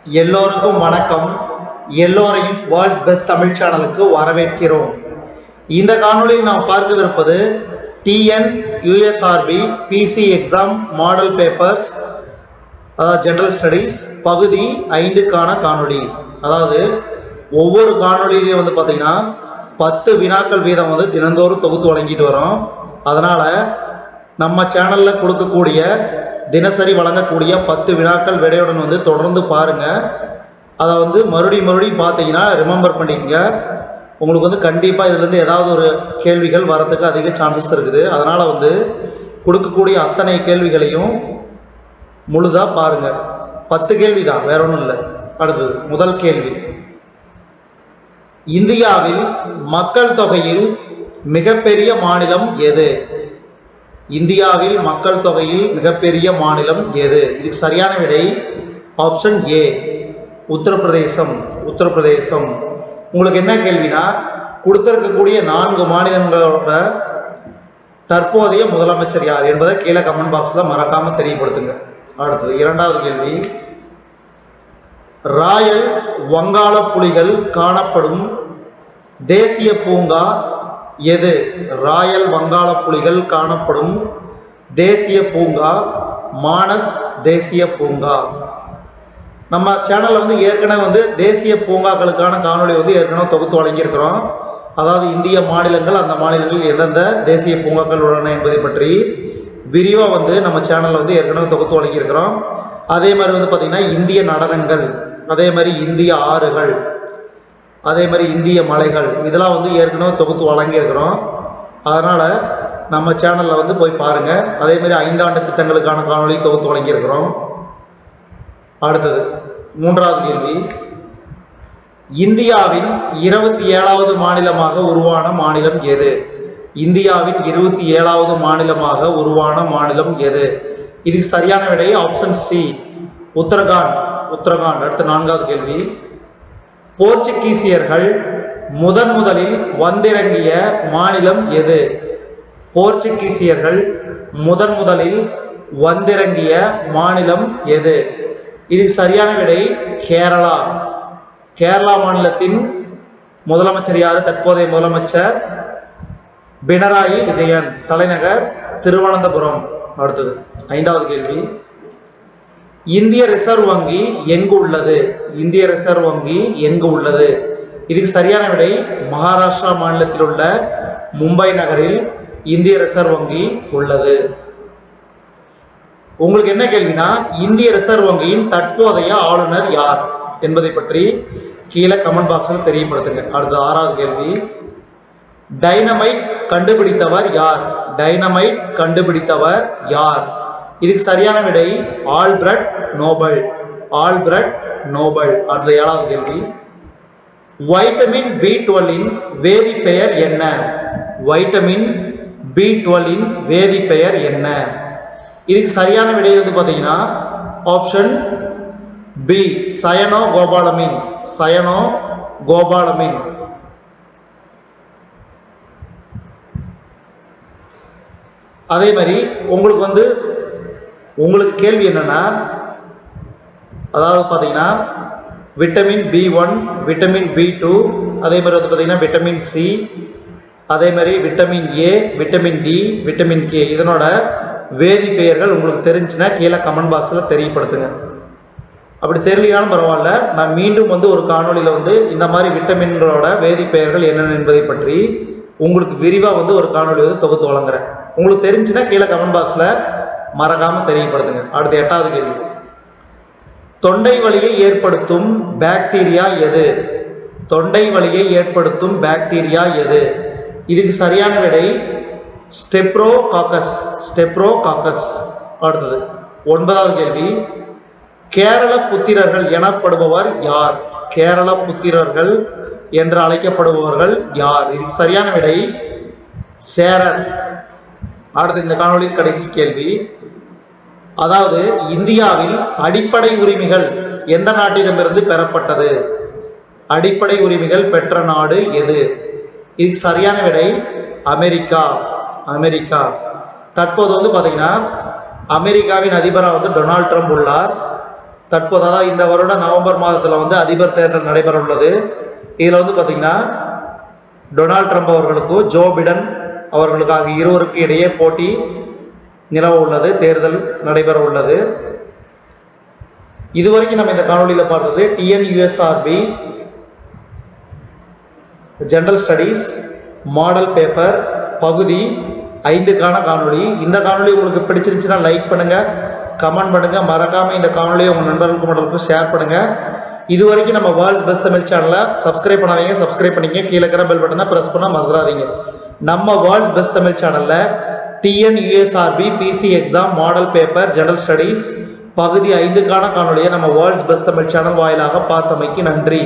எல்லோருக்கும் வணக்கம். எல்லோரையும் வேர்ல்ட்ஸ் பெஸ்ட் தமிழ் சேனலுக்கு வரவேற்கிறோம். இந்த காணொளியில் நாம் பார்க்கவிருப்பது TN USRB PC exam model papers general studies பகுதி 5க்கான காணொளி. அதாவது ஒவ்வொரு காணொளியிலையும் பார்த்தீங்கன்னா 10 வினாக்கள் வீதம் தினந்தோறும் தொகுத்து வழங்கிட்டு வரோம். அதனால நம்ம சேனல்ல கொடுக்கக்கூடிய தினசரி வழங்கக்கூடிய 10 வினாக்கள் விடையுடன் தொடர்ந்து பாருங்க. அதை மறுபடியும் பார்த்தீங்கன்னா ரிமெம்பர் பண்ணிக்கங்க. உங்களுக்கு கண்டிப்பாக இதுலேருந்து ஏதாவது ஒரு கேள்விகள் வரதுக்கு அதிக சான்சஸ் இருக்குது. அதனால் கொடுக்கக்கூடிய அத்தனை கேள்விகளையும் முழுதாக பாருங்க. 10 கேள்வி தான், வேற ஒன்றும் இல்லை. அடுத்தது முதல் கேள்வி, இந்தியாவில் மக்கள் தொகையில் மிகப்பெரிய மாநிலம் எது? இந்தியாவில் மக்கள் தொகையில் மிகப்பெரிய மாநிலம் எது? இதுக்கு சரியான விடை ஆப்ஷன் ஏ, உத்தரப்பிரதேசம். உத்தரப்பிரதேசம். உங்களுக்கு என்ன கேள்வினா, கொடுத்திருக்கக்கூடிய 4 மாநிலங்களோட தற்போதைய முதலமைச்சர் யார் என்பதை கீழே கமெண்ட் பாக்ஸ்ல மறக்காம தெரியப்படுத்துங்க. அடுத்தது இரண்டாவது கேள்வி, ராயல் வங்காள புலிகள் காணப்படும் தேசிய பூங்கா எது? ராயல் வங்காள புலிகள் காணப்படும் தேசிய பூங்கா மானஸ் தேசிய பூங்கா. நம்ம சேனல்ல ஏற்கனவே தேசிய பூங்காக்களுக்கான காணொளி ஏற்கனவே தொகுத்து வழங்கியிருக்கிறோம். அதாவது இந்திய மாநிலங்கள், அந்த மாநிலங்களில் எந்தெந்த தேசிய பூங்காக்கள் உள்ளன என்பதை பற்றி விரிவா நம்ம சேனல்ல ஏற்கனவே தொகுத்து வழங்கியிருக்கிறோம். அதே மாதிரி பார்த்தீங்கன்னா இந்திய நடனங்கள், அதே மாதிரி இந்திய ஆறுகள், அதே மாதிரி இந்திய மலைகள், இதெல்லாம் ஏற்கனவே தொகுத்து வழங்கியிருக்கிறோம். அதனால நம்ம சேனல்ல போய் பாருங்க. அதே மாதிரி 5 ஆண்டு திட்டங்களுக்கான காணொளி தொகுத்து வழங்கியிருக்கிறோம். அடுத்தது மூன்றாவது கேள்வி, இந்தியாவின் 27வது மாநிலமாக உருவான மாநிலம் எது? இந்தியாவின் 27வது மாநிலமாக உருவான மாநிலம் எது? இதுக்கு சரியான விடை ஆப்ஷன் சி, உத்தரகாண்ட். உத்தரகாண்ட். அடுத்த 4வது கேள்வி, போர்ச்சுகீசியர்கள் முதலில் வந்திறங்கிய மாநிலம் எது? போர்ச்சுகீசியர்கள் முதலில் வந்திறங்கிய மாநிலம் எது? இது சரியான விடை கேரளா. கேரளா மாநிலத்தின் முதலமைச்சர் யாரு? தற்போதைய முதலமைச்சர் பினராயி விஜயன். தலைநகர் திருவனந்தபுரம். அடுத்தது 5வது கேள்வி, இந்திய ரிசர்வ் வங்கி எங்கு உள்ளது? இந்திய ரிசர்வ் வங்கி எங்கு உள்ளது? இதுக்கு சரியான விடை மகாராஷ்டிரா மாநிலத்தில் உள்ள மும்பை நகரில் இந்திய ரிசர்வ் வங்கி உள்ளது. உங்களுக்கு என்ன கேள்வினா, இந்திய ரிசர்வ் வங்கியின் தற்போதைய ஆளுநர் யார் என்பதை பற்றி கீழே கமெண்ட் பாக்ஸில் தெரியப்படுத்துங்க. அடுத்த 6வது கேள்வி, டைனமைட் கண்டுபிடித்தவர் யார்? டைனமைட் கண்டுபிடித்தவர் யார்? இதுக்கு சரியான விடை ஆல்பிரட் நோபல். Alfred Nobel. அடுத்த 7வது கேள்வி, வைட்டமின் B12 இன் வேதிப்பெயர் என்ன? வைட்டமின் B12 இன் வேதிப்பெயர் என்ன? இதுக்கு சரியான விடை பார்த்தீங்கன்னா option B, cyanocobalamin. Cyanocobalamin. அதே மாதிரி உங்களுக்கு கேள்வி என்னன்னா, அதாவது பார்த்தீங்கன்னா விட்டமின் B1, விட்டமின் B2, அதே மாதிரி பார்த்தீங்கன்னா விட்டமின் சி, அதே மாதிரி vitamin A, vitamin D, vitamin K, இதனோட வேதி பெயர்கள் உங்களுக்கு தெரிஞ்சுன்னா கீழே கமெண்ட் பாக்ஸில் தெரியப்படுத்துங்க. அப்படி தெரியலையாலும் பரவாயில்ல, நான் மீண்டும் ஒரு காணொலியில் இந்த மாதிரி விட்டமின்களோட வேதி பெயர்கள் என்னென்ன என்பதை பற்றி உங்களுக்கு விரிவாக ஒரு காணொலி தொகுத்து வழங்குறேன். உங்களுக்கு தெரிஞ்சுன்னா கீழே கமெண்ட் பாக்ஸில் மறக்காம தெரியப்படுத்துங்க. அடுத்த 8வது கேள்வி, தொண்டை வலியை ஏற்படுத்தும் பாக்டீரியா எது? தொண்டை வலியை ஏற்படுத்தும் பாக்டீரியா எது? இதுக்கு சரியான விடை ஸ்டெப்ரோகாக்கஸ். ஸ்டெப்ரோகாக்கஸ். அடுத்தது 9வது கேள்வி, கேரள புத்திரர்கள் எனப்படுபவர் யார்? கேரள புத்திரர்கள் என்று அழைக்கப்படுபவர்கள் யார்? இதுக்கு சரியான விடை சேரர். அடுத்து இந்த காணொளியின் கடைசி கேள்வி, அதாவது இந்தியாவில் அடிப்படை உரிமைகள் எந்த நாட்டிடமிருந்து பெறப்பட்டது? அடிப்படை உரிமைகள் பெற்ற நாடு எது? இதுக்கு சரியான விடை அமெரிக்கா. அமெரிக்கா. தற்போது பார்த்தீங்கன்னா அமெரிக்காவின் அதிபராக டொனால்ட் ட்ரம்ப் உள்ளார். தற்போது அதாவது இந்த வருட நவம்பர் மாதத்தில் வந்து அதிபர் தேர்தல் நடைபெற உள்ளது. இதில் வந்து பார்த்தீங்கன்னா டொனால்ட் ட்ரம்ப் அவர்களுக்கும் ஜோ பிடன் அவர்களுக்காக இருவருக்கு இடையே போட்டி நிலவ உள்ளது, தேர்தல் நடைபெற உள்ளது. இதுவரைக்கும் நம்ம இந்த காணொலியில் பார்த்தது TNUSRB general studies model paper பகுதி 5க்கான காணொலி. இந்த காணொலி உங்களுக்கு பிடிச்சிருந்துச்சுன்னா லைக் பண்ணுங்க, கமெண்ட் பண்ணுங்க, மறக்காம இந்த காணொலியை உங்க நண்பர்களுக்கு மட்டும் ஷேர் பண்ணுங்க. இதுவரைக்கும் நம்ம வேர்ல்ட்ஸ் பெஸ்ட் தமிழ் சேனலை சப்ஸ்கிரைப் பண்ணாதீங்க, சப்ஸ்கிரைப் பண்ணிங்க. கீழே இருக்கிற பெல் பட்டனை பிரஸ் பண்ண மறந்துடாதீங்க. நம்ம வேர்ல்ட்ஸ் பெஸ்ட் தமிழ் சேனல்ல TNUSRB PC exam model paper general studies பகுதி 5க்கான காணொலியை நம்ம வேர்ல்ட்ஸ் பெஸ்ட் தமிழ் சேனல் வாயிலாக பார்த்தமைக்கு நன்றி.